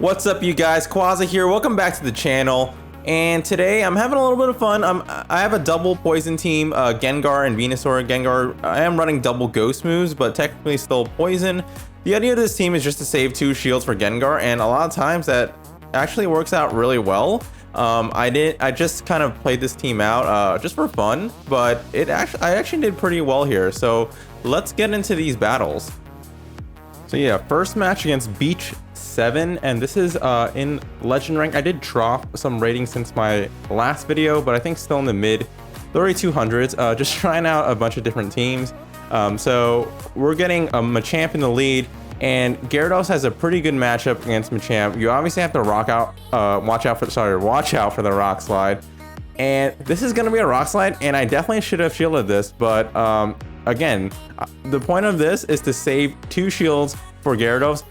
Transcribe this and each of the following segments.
What's up, you guys? Quaza here. Welcome back to the channel. And today I'm having a little bit of fun. I have a double poison team, Gengar and Venusaur. Gengar, I am running double ghost moves, but technically still poison. The idea of this team is just to save 2 shields for Gengar, and a lot of times that actually works out really well. I just kind of played this team out just for fun, but I actually did pretty well here. So let's get into these battles. So yeah, first match against Beach 7, and this is in Legend Rank. I did drop some ratings since my last video, but I think still in the mid 3200s. Just trying out a bunch of different teams. So we're getting a Machamp in the lead, and Gyarados has a pretty good matchup against Machamp. You obviously have to watch out for the Rock Slide. And this is gonna be a Rock Slide, and I definitely should have shielded this, but again, the point of this is to save 2 shields for Gyarados.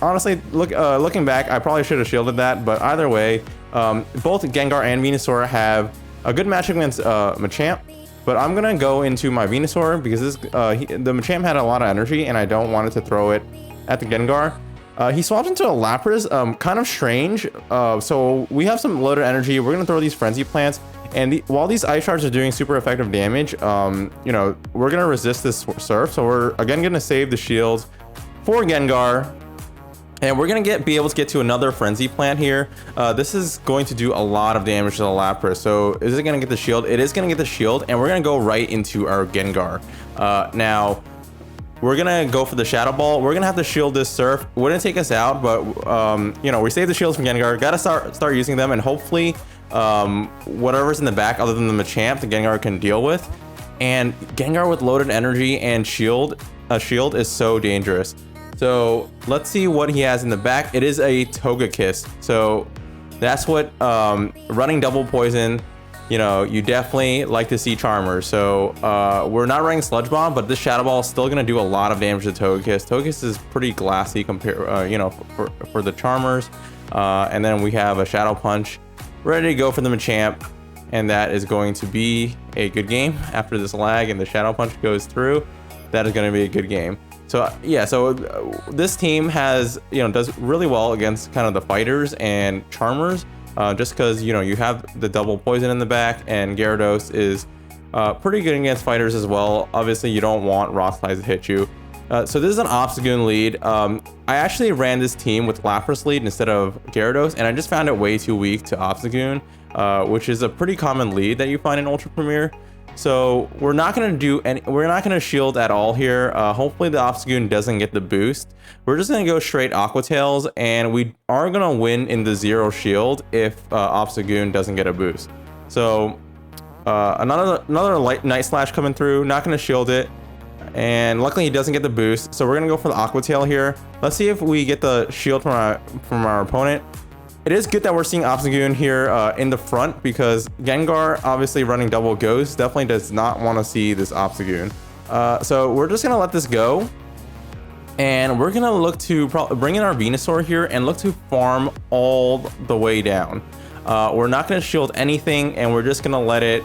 Honestly, looking back, I probably should have shielded that, but either way, both Gengar and Venusaur have a good matchup against Machamp. But I'm gonna go into my Venusaur because the Machamp had a lot of energy, and I don't want it to throw it at the Gengar. He swapped into a Lapras, kind of strange. So we have some loaded energy. We're gonna throw these Frenzy Plants, and while these Ice Shards are doing super effective damage, you know, we're gonna resist this Surf. So we're again gonna save the shields for Gengar. And we're gonna be able to get to another Frenzy Plant here. This is going to do a lot of damage to the Lapras. So is it gonna get the shield? It is gonna get the shield, and we're gonna go right into our Gengar. Now, we're gonna go for the Shadow Ball. We're gonna have to shield this Surf. It wouldn't take us out, but you know, we saved the shields from Gengar. Gotta start using them, and hopefully, whatever's in the back other than the Machamp, the Gengar can deal with. And Gengar with loaded energy and a shield is so dangerous. So let's see what he has in the back. It is a Togekiss. So that's what running double poison, you know, you definitely like to see Charmers. So we're not running Sludge Bomb, but this Shadow Ball is still gonna do a lot of damage to Togekiss. Togekiss is pretty glassy compared, you know, for the Charmers. And then we have a Shadow Punch ready to go for the Machamp, and that is going to be a good game. After this lag and the Shadow Punch goes through, that is gonna be a good game. So yeah, so this team has, you know, does really well against kind of the fighters and Charmers, just because, you know, you have the double poison in the back, and Gyarados is pretty good against fighters as well. Obviously, you don't want Rock Slides to hit you. So this is an Obstagoon lead. I actually ran this team with Lapras lead instead of Gyarados, and I just found it way too weak to Obstagoon, which is a pretty common lead that you find in Ultra Premier. So we're not gonna shield at all here. Hopefully the Obstagoon doesn't get the boost. We're just gonna go straight Aqua Tails, and we are gonna win in the 0 shield if Obstagoon doesn't get a boost. So another light Night Slash coming through. Not gonna shield it, and luckily he doesn't get the boost. So we're gonna go for the Aqua Tail here. Let's see if we get the shield from our opponent. It is good that we're seeing Obstagoon here in the front, because Gengar, obviously running double ghost, definitely does not want to see this Obstagoon. So we're just going to let this go. And we're going to look to bring in our Venusaur here and look to farm all the way down. We're not going to shield anything, and we're just going to let it...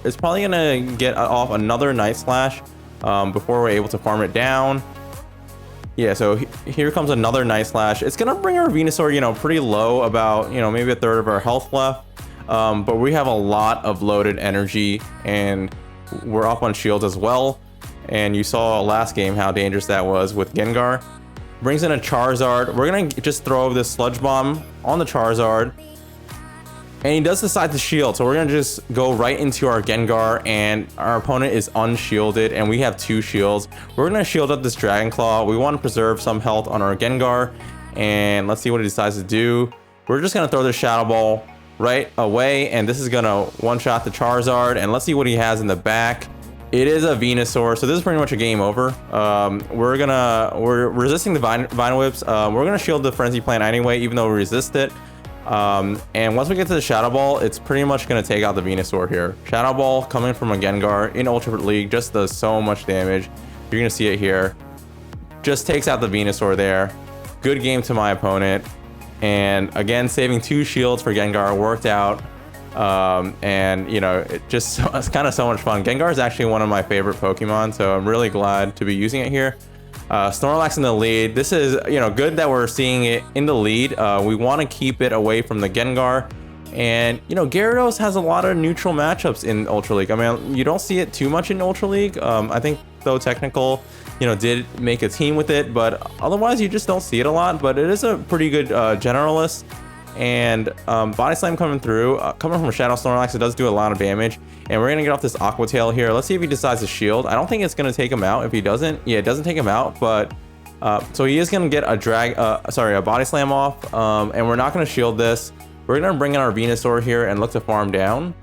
it's probably going to get off another Night Slash before we're able to farm it down. Yeah, so here comes another Night Slash. It's gonna bring our Venusaur, you know, pretty low, about, you know, maybe a third of our health left. But we have a lot of loaded energy, and we're up on shields as well. And you saw last game how dangerous that was with Gengar. Brings in a Charizard. We're gonna just throw this Sludge Bomb on the Charizard. And he does decide to shield, so we're gonna just go right into our Gengar, and our opponent is unshielded, and we have 2 shields. We're gonna shield up this Dragon Claw. We want to preserve some health on our Gengar, and let's see what he decides to do. We're just gonna throw the Shadow Ball right away, and this is gonna one-shot the Charizard, and let's see what he has in the back. It is a Venusaur, so this is pretty much a game over. We're resisting the Vine Whips. We're gonna shield the Frenzy Plant anyway, even though we resist it. And once we get to the Shadow Ball, it's pretty much going to take out the Venusaur here. Shadow Ball coming from a Gengar in Ultra League just does so much damage. You're going to see it here. Just takes out the Venusaur there. Good game to my opponent. And again, saving 2 shields for Gengar worked out. And you know, it's kind of so much fun. Gengar is actually one of my favorite Pokemon, so I'm really glad to be using it here. Snorlax in the lead. This is, you know, good that we're seeing it in the lead. We want to keep it away from the Gengar. And, you know, Gyarados has a lot of neutral matchups in Ultra League. I mean, you don't see it too much in Ultra League. I think, though, Technical, you know, did make a team with it, but otherwise you just don't see it a lot. But it is a pretty good generalist. And Body Slam coming through, coming from Shadow Snorlax, it does do a lot of damage. And we're gonna get off this Aqua Tail here. Let's see if he decides to shield. I don't think it's gonna take him out. If he doesn't, yeah, it doesn't take him out. But so he is gonna get a a Body Slam off. And we're not gonna shield this. We're gonna bring in our Venusaur here and look to farm down.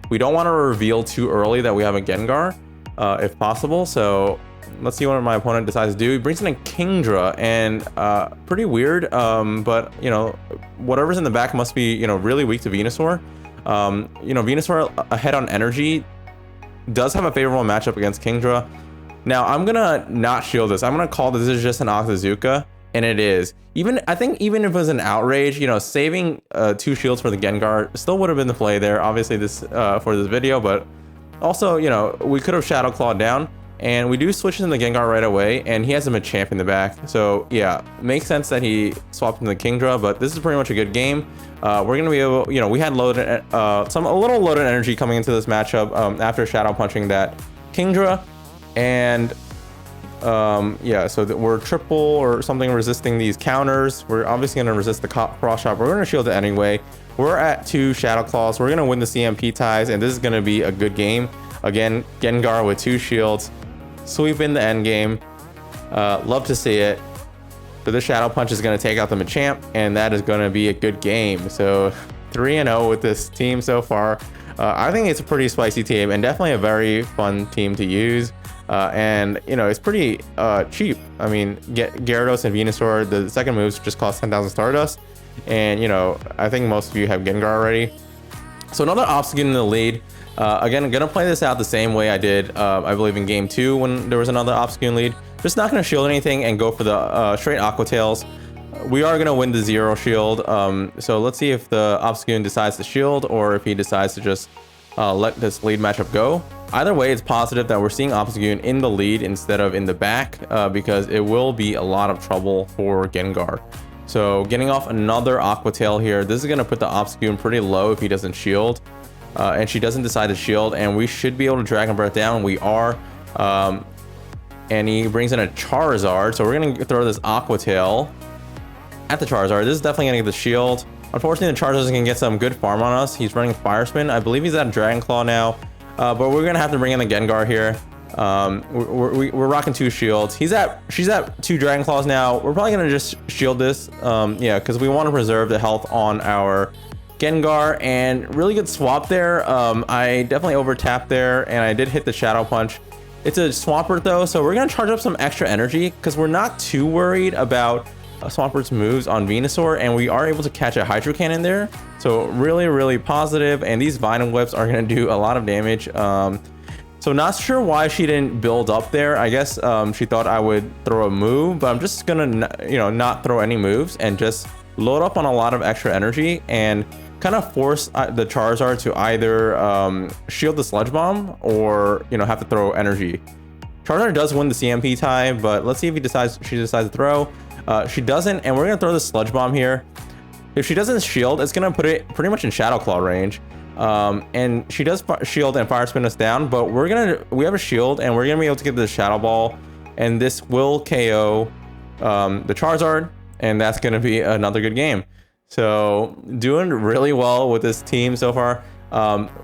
We don't want to reveal too early that we have a Gengar, if possible. So let's see what my opponent decides to do. He brings in a Kingdra, and pretty weird, but you know, whatever's in the back must be, you know, really weak to Venusaur. You know, Venusaur ahead on energy does have a favorable matchup against Kingdra. Now I'm gonna not shield this. I'm gonna call this is just an Octazooka, and it is. I think even if it was an Outrage, you know, saving 2 shields for the Gengar still would have been the play there. Obviously this for this video, but also, you know, we could have Shadow Clawed down. And we do switch in the Gengar right away, and he has a Machamp in the back. So yeah, makes sense that he swapped into the Kingdra, but this is pretty much a good game. We're gonna be able, you know, we had loaded a little loaded energy coming into this matchup after Shadow Punching that Kingdra, and yeah, so that we're triple or something resisting these counters. We're obviously gonna resist the cross chop. We're gonna shield it anyway. We're at 2 Shadow Claws. We're gonna win the CMP ties, and this is gonna be a good game. Again, Gengar with 2 shields. Sweep in the end game. Love to see it. But the Shadow Punch is going to take out the Machamp, and that is going to be a good game. So 3-0 with this team so far. I think it's a pretty spicy team, and definitely a very fun team to use. And you know, it's pretty cheap. I mean, Gyarados and Venusaur, the second moves just cost 10,000 Stardust, and you know, I think most of you have Gengar already. So another Obstagoon in the lead. Again, I'm gonna play this out the same way I did, I believe, in game 2 when there was another Obstagoon lead. Just not gonna shield anything and go for the straight Aqua Tails. We are gonna win the 0 shield. So let's see if the Obstagoon decides to shield or if he decides to just let this lead matchup go. Either way, it's positive that we're seeing Obstagoon in the lead instead of in the back, because it will be a lot of trouble for Gengar. So getting off another Aqua Tail here, this is gonna put the Obstagoon pretty low if he doesn't shield. And she doesn't decide to shield, and we should be able to Dragon Breath down. We are. And he brings in a Charizard, so we're gonna throw this Aqua Tail at the Charizard. This is definitely gonna get the shield. Unfortunately, the Charizard is gonna get some good farm on us. He's running Fire Spin. I believe he's at Dragon Claw now, but we're gonna have to bring in the Gengar here. We're rocking 2 shields. She's at 2 Dragon Claws now. We're probably gonna just shield this, yeah, because we want to preserve the health on our Gengar, and really good swap there. I definitely over tapped there, and I did hit the Shadow Punch. It's a Swampert though, so we're gonna charge up some extra energy because we're not too worried about Swampert's moves on Venusaur, and we are able to catch a Hydro Cannon there. So really positive, and these Venom Whips are gonna do a lot of damage. So not sure why she didn't build up there. I guess she thought I would throw a move, but I'm just gonna, you know, not throw any moves and just load up on a lot of extra energy and kind of force the Charizard to either shield the Sludge Bomb or, you know, have to throw energy. Charizard does win the CMP tie, but let's see if she decides to throw. She doesn't, and we're gonna throw the Sludge Bomb here. If she doesn't shield, it's gonna put it pretty much in Shadow Claw range. And she does shield and Fire Spin us down, but we have a shield, and we're gonna be able to get the Shadow Ball, and this will KO the Charizard, and that's gonna be another good game. So doing really well with this team so far.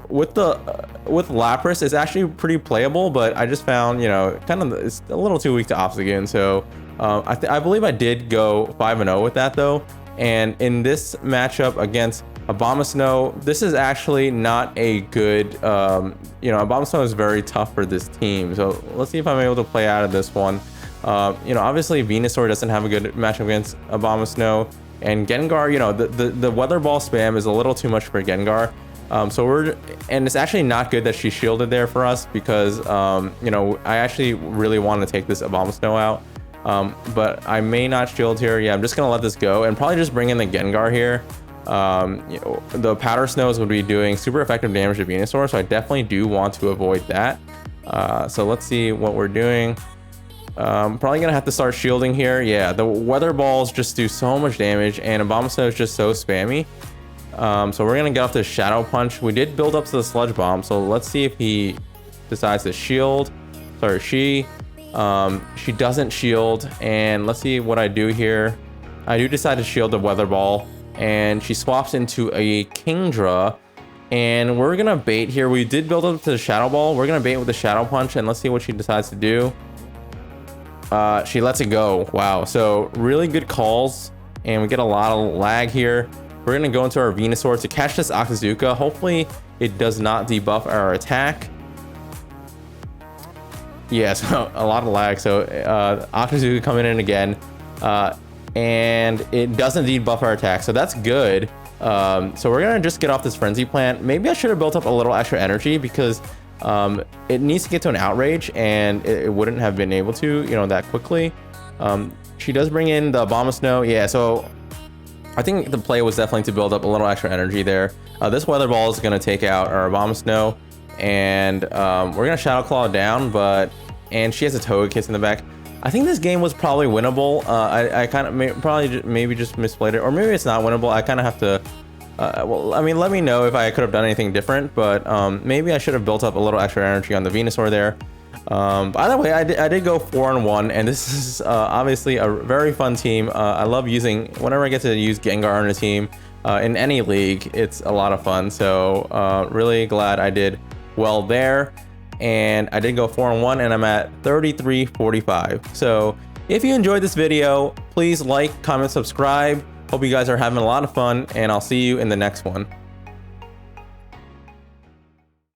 With Lapras, it's actually pretty playable, but I just found, you know, kind of it's a little too weak to Obstagoon. So I believe I did go 5-0 with that though. And in this matchup against Abomasnow, this is actually not a good, you know, Abomasnow is very tough for this team. So let's see if I'm able to play out of this one. You know, obviously Venusaur doesn't have a good matchup against Abomasnow. And Gengar, you know, the Weather Ball spam is a little too much for Gengar. And it's actually not good that she shielded there for us because, you know, I actually really want to take this Abomasnow out. But I may not shield here. Yeah, I'm just going to let this go and probably just bring in the Gengar here. You know, the Powder Snows would be doing super effective damage to Venusaur, so I definitely do want to avoid that. So let's see what we're doing. Probably gonna have to start shielding here. Yeah, the weather balls just do so much damage, and Abomasnow is just so spammy. So we're gonna get off this Shadow Punch. We did build up to the Sludge Bomb, so let's see if he decides to shield. Sorry, she doesn't shield, and let's see what I do here. I do decide to shield the Weather Ball, and she swaps into a Kingdra, and we're gonna bait here. We did build up to the Shadow Ball. We're gonna bait with the Shadow Punch, and let's see what she decides to do. She lets it go. Wow, so really good calls, and we get a lot of lag here. We're gonna go into our Venusaur to catch this Octazooka. Hopefully it does not debuff our attack. Yeah, so a lot of lag. So Octazooka coming in again, and it doesn't debuff our attack, so that's good. So we're gonna just get off this Frenzy Plant. Maybe I should have built up a little extra energy, because it needs to get to an Outrage, and it wouldn't have been able to, you know, that quickly. She does bring in the Abomasnow. Yeah, so I think the play was definitely to build up a little extra energy there. This Weather Ball is going to take out our Abomasnow, and we're going to Shadow Claw down, and she has a Togekiss in the back. I think this game was probably winnable. I kind of maybe just misplayed it, or maybe it's not winnable. I kind of have to, well, I mean, let me know if I could have done anything different, but maybe I should have built up a little extra energy on the Venusaur there. By the way, I did go 4-1, and this is obviously a very fun team. I love using, whenever I get to use Gengar on a team, in any league, it's a lot of fun. So really glad I did well there. And I did go 4-1, and I'm at 33-45. So if you enjoyed this video, please like, comment, subscribe. Hope you guys are having a lot of fun, and I'll see you in the next one.